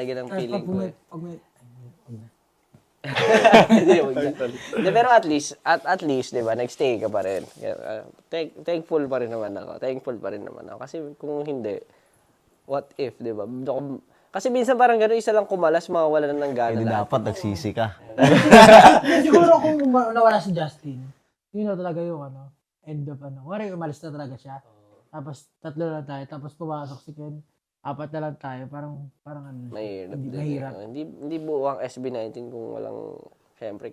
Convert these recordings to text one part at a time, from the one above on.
Talaga ng feeling ko. Pag may... Pero at least, 'di ba, nagstay ka pa rin. Thankful pa rin naman ako. Kasi kung hindi, what if, 'di ba? Kasi minsan parang gano'n, isa lang kumalas, mawawala na ng gana. Hindi lahat. dapat nagsisi ka. Siguro kung nawala si Justin, yun na talaga yung end of Wari, umalis na talaga siya. Tapos 3 lang tayo, tapos pumasok si Ken. 4 na lang tayo, parang mahirap. Hindi buo ang SB19 kung walang, syempre,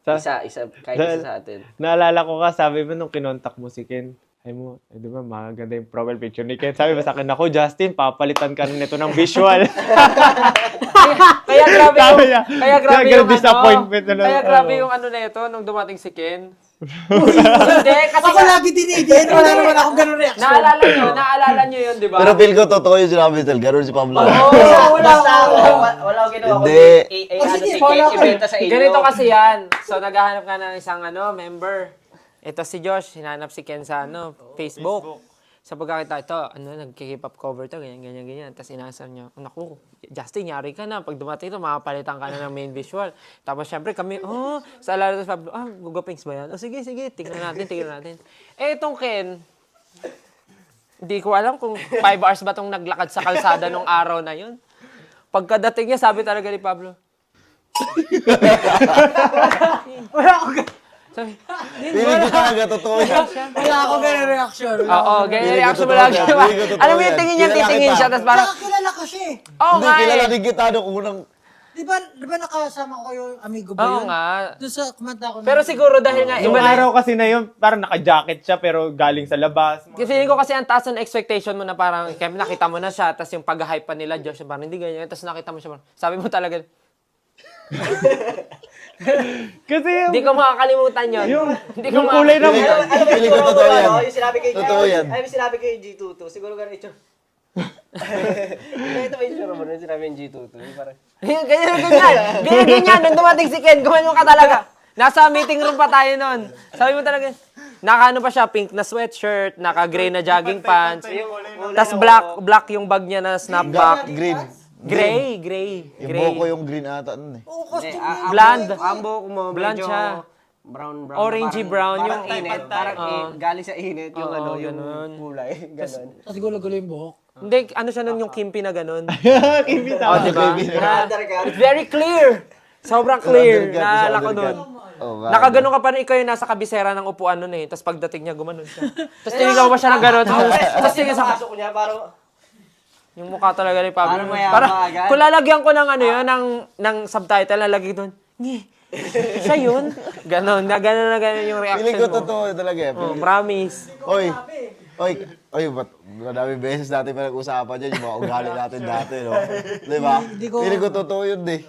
Sa- kahit isa sa atin. Naalala ko ka, sabi mo nung kinontak mo si Ken, ay mo, di ba, maganda yung profile picture ni Ken. Sabi mo sa akin, ako, Justin, papalitan ka rin nito ng visual. Kaya grabe Sabi yung, niya, kaya grabe kaya yung disappointment na kaya lang. grabe Oo. yung na ito nung dumating si Ken. Hindi, kasi Ako lagi dinidin, wala naman akong ganun reaction. naalala nyo yun, di ba? Pero feel ko totoo yung sinabi nito. Ganun si Pablo. Wala Wala akong ginawa Hindi. si follow ko. ibenta sa inyo. Ganito kasi yan. So, naghahanap ka ng isang member. Ito si Josh, hinanap si Ken sa Facebook. Sa pagkakita, ito, nagkikip up cover to, ganyan. Tapos inasar niya, naku, Justin, yari ka na. Pag dumating ito, makapalitan ka na ng main visual. Tapos syempre kami, sa alala sa Pablo, gugupings ba yan? Sige, tingnan natin. Itong Ken, hindi ko alam kung 5 hours ba itong naglakad sa kalsada nung araw na yun. Pagkadating niya, sabi talaga ni Pablo, Wala akong sabi, Feeling ko talaga totoo yan. wala akong ganun reaction. oo, ganyan Feeling ko reaction mo totoo lagi. yan. Feeling ko totoo Alam mo yung yan. tingin niya, Kilala titingin kita. siya, tapos parang, Nakakilala ko siya eh. oo Hindi, nga kilala eh. din kita nung unang... Di ba nakasama ko yung amigo ba Oo yun? nga. Doon sa kumanta ko. Pero siguro dahil nga, Yung iba na araw kasi na yun, parang naka-jacket siya pero galing sa labas. Kasi feeling ko kasi ang taas ng expectation mo na parang, kaya nakita mo na siya, tapos yung pag-hype pa nila, Josh, parang hindi ganyan, tapos nakita mo siya, parang, sabi mo talaga, Kasi yung, hindi ko makakalimutan yun. Hindi ko yung kulay ng... Feeling ko totoo yan. Yung sinabi kay Totoo yan. Ay, sinabi kay G22. Siguro ganun ito. Ito ba yung sinabi mo? Sinabi yung G22. Parang, Ganyan. Nung dumating si Ken, gumanyo ka talaga. Nasa meeting room pa tayo nun. Sabi mo talaga, naka pa siya, pink na sweatshirt, naka-gray na jogging pants, tapos black yung bag niya na snapback. Green. Gray. Yung buko yung green ata nun eh. Oo, costume yun. Blonde. ambo mo, Blonde medyo siya. brown. Orangey brown. Parang Yung init. Parang galing sa init yung yung ganun. kulay. Ganun. Tapos gulo-gulo yung buhok. Hindi, siya nun yung kimpi na ganun. Kimpi Oh, di ba? It's very clear. Sobrang clear. Undercut, Naalala ko undercut. nun. Oh, Nakaganon ka pa rin, ikaw yung nasa kabisera ng upuan nun eh. Tapos pagdating niya, gumanon siya. Tapos tinignan mo pa siya ng gano'n. Tapos tingin sa Pasok niya, parang, yung mukha talaga ni Pablo. Parang mayabang Parang, agad. kung lalagyan ko ng ng subtitle, lalagay doon, siya yun. Ganon, na ganon yung Feeling reaction ko mo. totoo talaga eh. Oh, promise. Oy, ba't madaming beses natin pinag-usapan dyan yung mga ugali natin dati, no? Di ba? Feeling ko totoo yun eh.